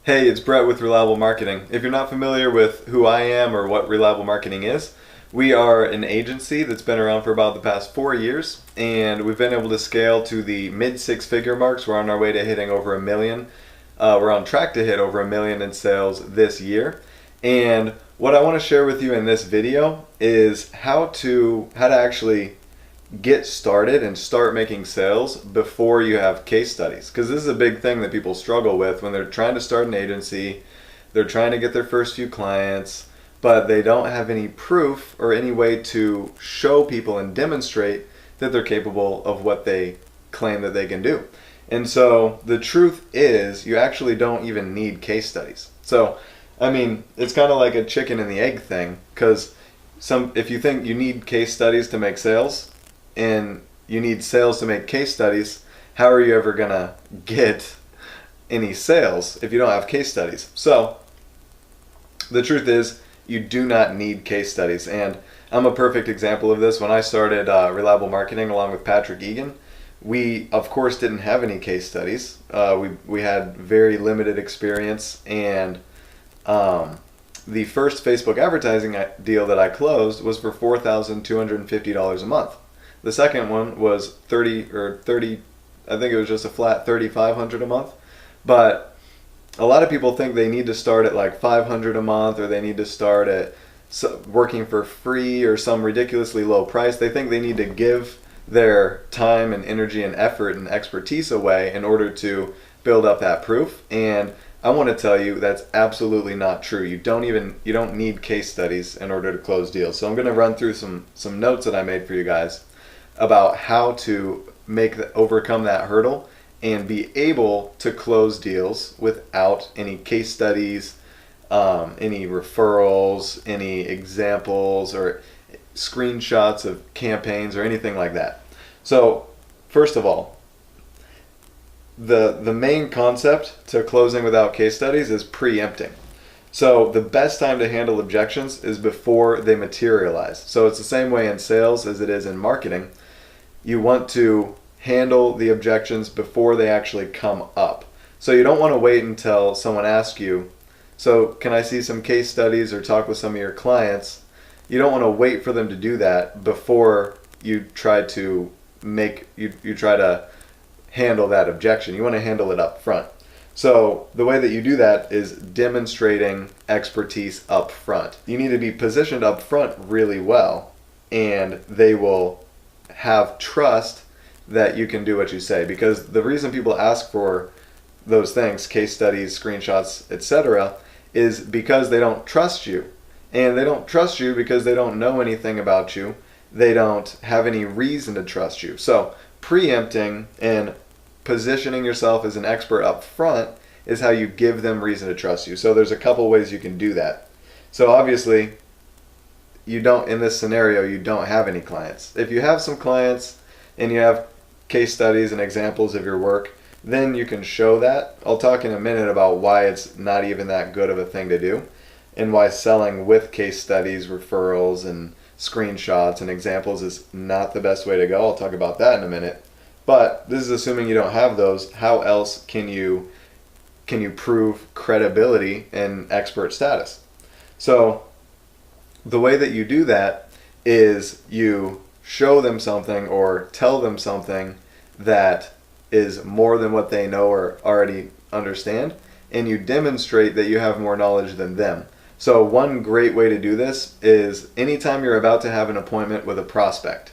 Hey, it's Brett with Reliable Marketing. If you're not familiar with who I am or what Reliable Marketing is, we are an agency that's been around for about the past 4 years, and we've been able to scale to the mid six-figure marks. We're on our way to hitting over 1 million. We're on track to hit over 1 million in sales this year. And what I want to share with you in this video is how to actually get started and start making sales before you have case studies, because this is a big thing that people struggle with when they're trying to start an agency. They're trying to get their first few clients, but they don't have any proof or any way to show people and demonstrate that they're capable of what they claim that they can do. And so the truth is, you actually don't even need case studies. So I mean, it's kind of like a chicken and the egg thing, because if you think you need case studies to make sales and you need sales to make case studies, how are you ever gonna get any sales if you don't have case studies? So the truth is, you do not need case studies, and I'm a perfect example of this. When I started Reliable Marketing along with Patrick Egan, we of course didn't have any case studies. We had very limited experience, and the first Facebook advertising deal that I closed was for $4,250 a month. The second one was 30, I think it was just a flat $3,500 a month. But a lot of people think they need to start at like $500 a month, or they need to start at working for free or some ridiculously low price. They think they need to give their time and energy and effort and expertise away in order to build up that proof. And I want to tell you that's absolutely not true. You don't need case studies in order to close deals. So I'm going to run through some notes that I made for you guys about how to overcome that hurdle and be able to close deals without any case studies, any referrals, any examples, or screenshots of campaigns or anything like that. So first of all, the main concept to closing without case studies is preempting. So the best time to handle objections is before they materialize. So it's the same way in sales as it is in marketing. You want to handle the objections before they actually come up. So you don't want to wait until someone asks you, so can I see some case studies or talk with some of your clients? You don't want to wait for them to do that before you try to handle that objection. You want to handle it up front. So the way that you do that is demonstrating expertise up front. You need to be positioned up front really well, and they will have trust that you can do what you say. Because the reason people ask for those things, case studies, screenshots, etc., is because they don't trust you. And they don't trust you because they don't know anything about you. They don't have any reason to trust you. So preempting and positioning yourself as an expert up front is how you give them reason to trust you. So there's a couple ways you can do that. So obviously, in this scenario, you don't have any clients. If you have some clients and you have case studies and examples of your work, then you can show that. I'll talk in a minute about why it's not even that good of a thing to do, and why selling with case studies, referrals, and screenshots and examples is not the best way to go. I'll talk about that in a minute. But this is assuming you don't have those. How else can you prove credibility and expert status? So the way that you do that is you show them something or tell them something that is more than what they know or already understand, and you demonstrate that you have more knowledge than them. So one great way to do this is anytime you're about to have an appointment with a prospect,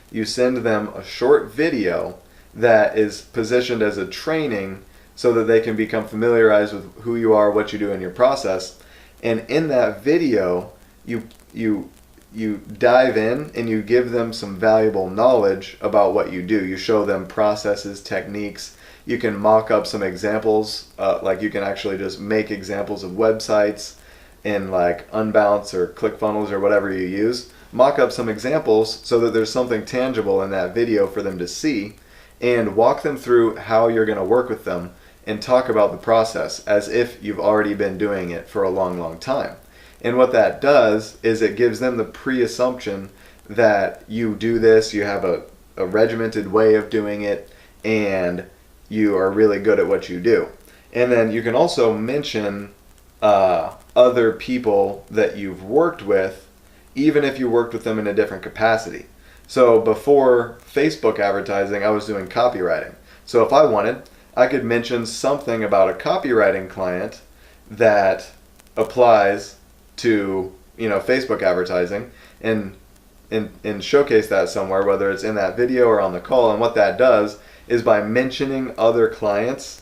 you send them a short video that is positioned as a training so that they can become familiarized with who you are, what you do in your process. And in that video, you dive in and you give them some valuable knowledge about what you do. You show them processes, techniques. You can mock up some examples, like you can actually just make examples of websites in like Unbounce or ClickFunnels or whatever you use. Mock up some examples so that there's something tangible in that video for them to see, and walk them through how you're going to work with them and talk about the process as if you've already been doing it for a long, long time. And what that does is it gives them the pre-assumption that you do this, you have a regimented way of doing it, and you are really good at what you do. And then you can also mention other people that you've worked with, even if you worked with them in a different capacity. So before Facebook advertising, I was doing copywriting. So if I wanted, I could mention something about a copywriting client that applies to, Facebook advertising, and showcase that somewhere, whether it's in that video or on the call. And what that does is, by mentioning other clients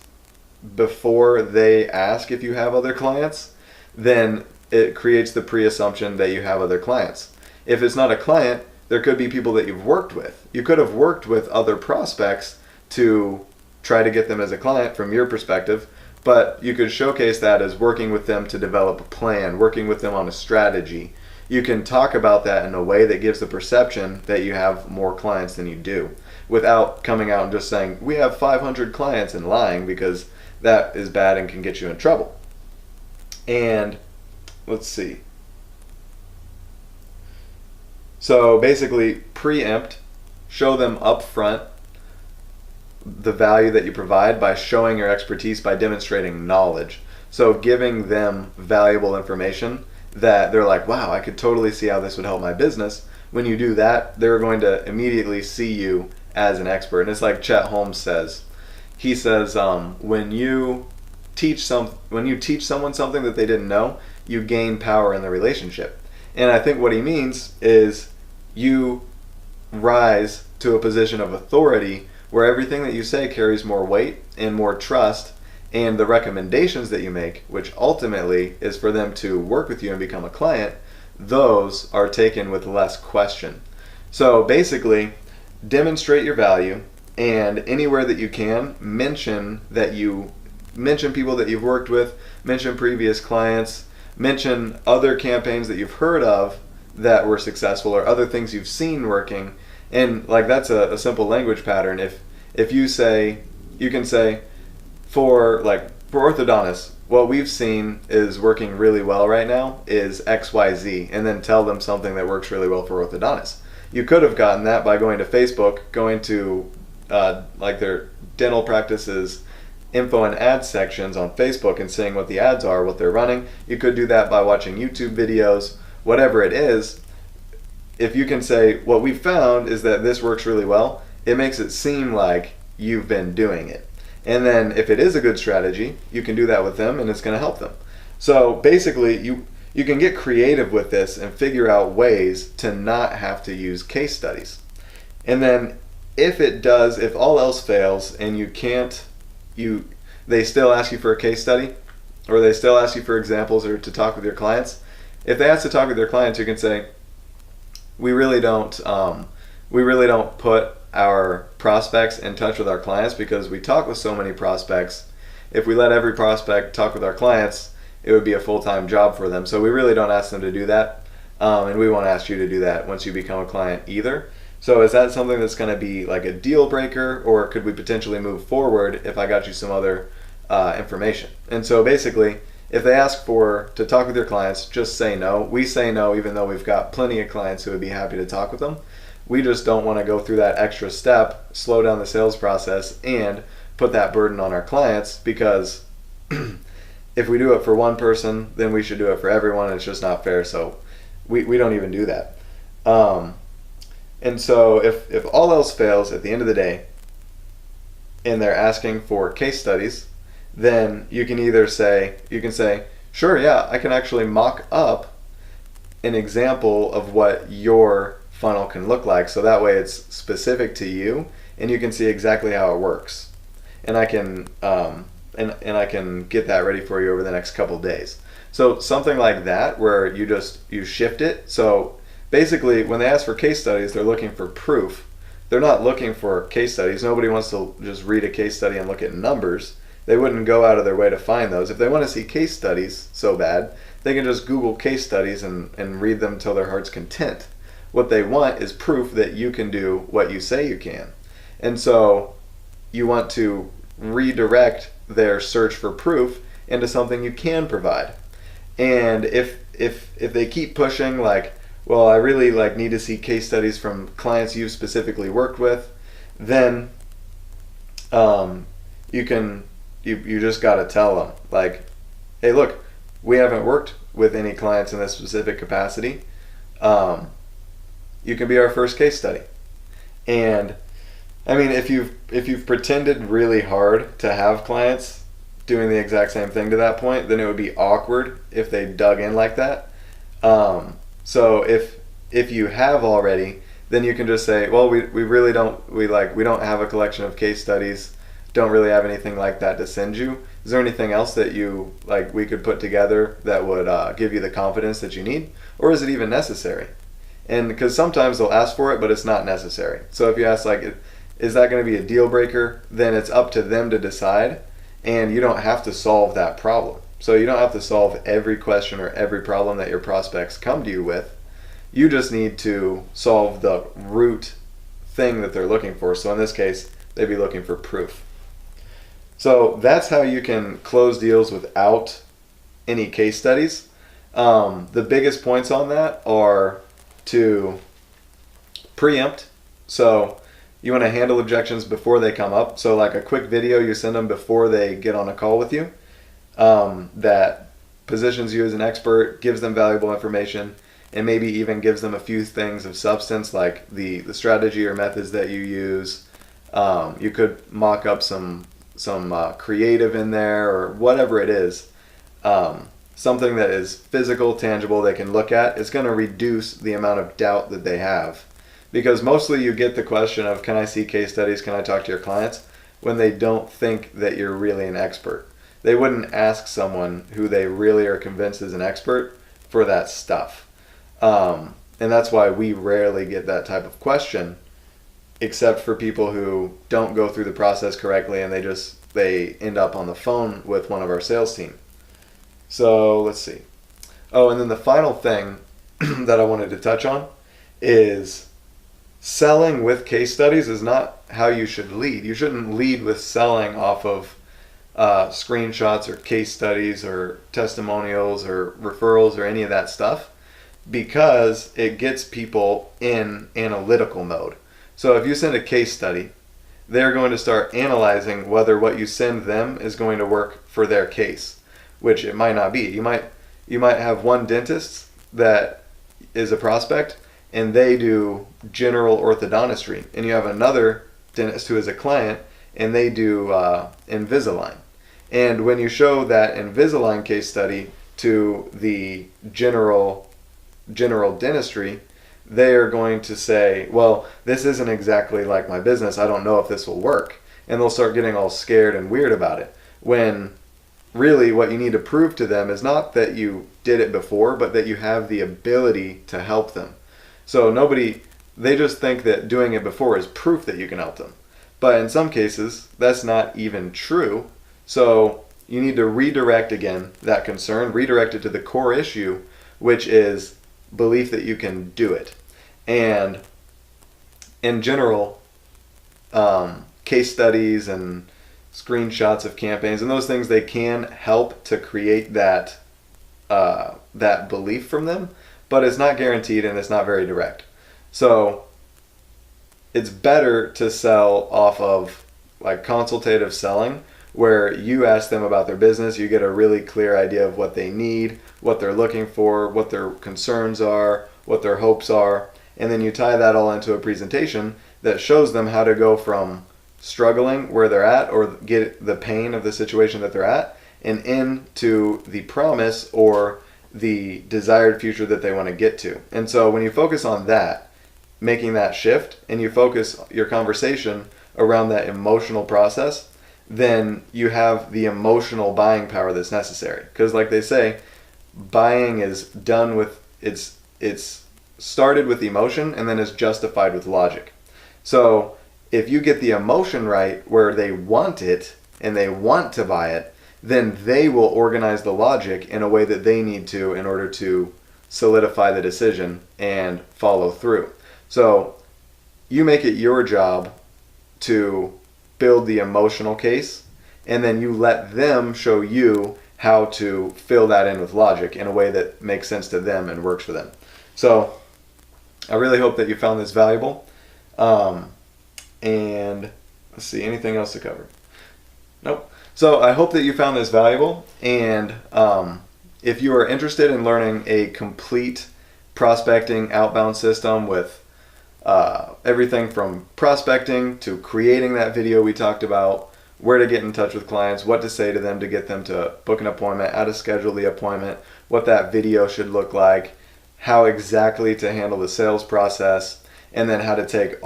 before they ask if you have other clients, then it creates the pre-assumption that you have other clients. If it's not a client, there could be people that you've worked with. You could have worked with other prospects to try to get them as a client from your perspective, but you could showcase that as working with them to develop a plan, working with them on a strategy. You can talk about that in a way that gives the perception that you have more clients than you do, without coming out and just saying, we have 500 clients, and lying, because that is bad and can get you in trouble. And let's see. So basically, preempt, show them up front the value that you provide by showing your expertise, by demonstrating knowledge. So giving them valuable information that they're like, wow, I could totally see how this would help my business. When you do that, they're going to immediately see you as an expert. And it's like Chet Holmes says. He says, when you teach someone something that they didn't know, you gain power in the relationship. And I think what he means is, you rise to a position of authority where everything that you say carries more weight and more trust, and the recommendations that you make, which ultimately is for them to work with you and become a client, those are taken with less question. So basically, demonstrate your value, and anywhere that you can, mention people that you've worked with, mention previous clients, mention other campaigns that you've heard of that were successful, or other things you've seen working. And like, that's a simple language pattern. If you say, you can say, for orthodontists, what we've seen is working really well right now is XYZ, and then tell them something that works really well for orthodontists. You could have gotten that by going to Facebook, going to their dental practices info and ad sections on Facebook, and seeing what the ads are, what they're running. You could do that by watching YouTube videos, whatever it is. If you can say, what we found is that this works really well, it makes it seem like you've been doing it. And then if it is a good strategy, you can do that with them, and it's going to help them. So basically, you can get creative with this and figure out ways to not have to use case studies. And then if all else fails and they still ask you for a case study, or they still ask you for examples, or to talk with your clients, if they ask to talk with your clients, you can say, we really don't put our prospects in touch with our clients, because we talk with so many prospects. If we let every prospect talk with our clients, it would be a full-time job for them. So we really don't ask them to do that, and we won't ask you to do that once you become a client either. So is that something that's going to be like a deal breaker, or could we potentially move forward if I got you some other information? And so basically, if they ask to talk with your clients, just say no. We say no, even though we've got plenty of clients who would be happy to talk with them. We just don't want to go through that extra step, slow down the sales process, and put that burden on our clients, because if we do it for one person, then we should do it for everyone, and it's just not fair. So we don't even do that. And so if all else fails at the end of the day, and they're asking for case studies, then you can say, sure, yeah, I can actually mock up an example of what your funnel can look like, so that way it's specific to you, and you can see exactly how it works. And I can I can get that ready for you over the next couple days. So something like that, where you shift it. So basically, when they ask for case studies, they're looking for proof. They're not looking for case studies. Nobody wants to just read a case study and look at numbers. They wouldn't go out of their way to find those. If they want to see case studies so bad, they can just Google case studies and read them till their heart's content. What they want is proof that you can do what you say you can. And so you want to redirect their search for proof into something you can provide. And if they keep pushing, like, well, I really need to see case studies from clients you've specifically worked with, then you can you just got to tell them, like, hey, look, we haven't worked with any clients in this specific capacity. You can be our first case study. And I mean, if you've pretended really hard to have clients doing the exact same thing to that point, then it would be awkward if they dug in like that. So if you have already, then you can just say, well, we really don't, we don't have a collection of case studies, don't really have anything like that to send you. Is there anything else that you like we could put together that would give you the confidence that you need, or is it even necessary? And because sometimes they'll ask for it, but it's not necessary. So if you ask, like, is that going to be a deal breaker, then it's up to them to decide, and you don't have to solve that problem. So you don't have to solve every question or every problem that your prospects come to you with. You just need to solve the root thing that they're looking for. So in this case, they'd be looking for proof. So that's how you can close deals without any case studies. The biggest points on that are to preempt. So you want to handle objections before they come up. So like a quick video you send them before they get on a call with you, that positions you as an expert, gives them valuable information, and maybe even gives them a few things of substance, like the strategy or methods that you use. You could mock up some creative in there, or whatever it is. Something that is physical, tangible, they can look at. It's going to reduce the amount of doubt that they have. Because mostly you get the question of, can I see case studies, can I talk to your clients, when they don't think that you're really an expert. They wouldn't ask someone who they really are convinced is an expert for that stuff. And that's why we rarely get that type of question, except for people who don't go through the process correctly and they end up on the phone with one of our sales team. So let's see. Oh, and then the final thing that I wanted to touch on is selling with case studies is not how you should lead. You shouldn't lead with selling off of screenshots or case studies or testimonials or referrals or any of that stuff, because it gets people in analytical mode. So if you send a case study, they're going to start analyzing whether what you send them is going to work for their case, which it might not be. You might have one dentist that is a prospect and they do general orthodontistry, and you have another dentist who is a client and they do Invisalign. And when you show that Invisalign case study to the general dentistry, they are going to say, well, this isn't exactly like my business, I don't know if this will work. And they'll start getting all scared and weird about it, when really what you need to prove to them is not that you did it before, but that you have the ability to help them. So they just think that doing it before is proof that you can help them. But in some cases, that's not even true. So you need to redirect, again, that concern, redirect it to the core issue, which is belief that you can do it. And in general, case studies and screenshots of campaigns and those things, they can help to create that belief from them, but it's not guaranteed and it's not very direct. So it's better to sell off of like consultative selling, where you ask them about their business, you get a really clear idea of what they need, what they're looking for, what their concerns are, what their hopes are, and then you tie that all into a presentation that shows them how to go from struggling where they're at, or get the pain of the situation that they're at, and into the promise or the desired future that they want to get to. And so when you focus on that, making that shift, and you focus your conversation around that emotional process, then you have the emotional buying power that's necessary. Because like they say, buying is done with, it's started with emotion and then is justified with logic. So if you get the emotion right where they want it and they want to buy it, then they will organize the logic in a way that they need to in order to solidify the decision and follow through. So you make it your job to build the emotional case, and then you let them show you how to fill that in with logic in a way that makes sense to them and works for them. So I really hope that you found this valuable. And let's see, anything else to cover? Nope. So I hope that you found this valuable, and if you are interested in learning a complete prospecting outbound system with everything from prospecting to creating that video we talked about, where to get in touch with clients, what to say to them to get them to book an appointment, how to schedule the appointment, what that video should look like, how exactly to handle the sales process, and then how to take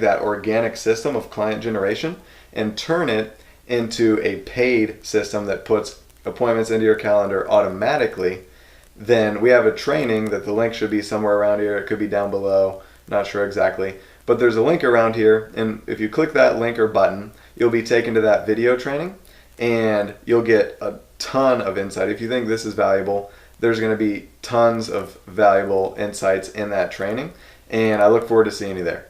that organic system of client generation and turn it into a paid system that puts appointments into your calendar automatically, then we have a training that the link should be somewhere around here. It could be down below, not sure exactly. But there's a link around here, and if you click that link or button, you'll be taken to that video training, and you'll get a ton of insight. If you think this is valuable, there's going to be tons of valuable insights in that training, and I look forward to seeing you there.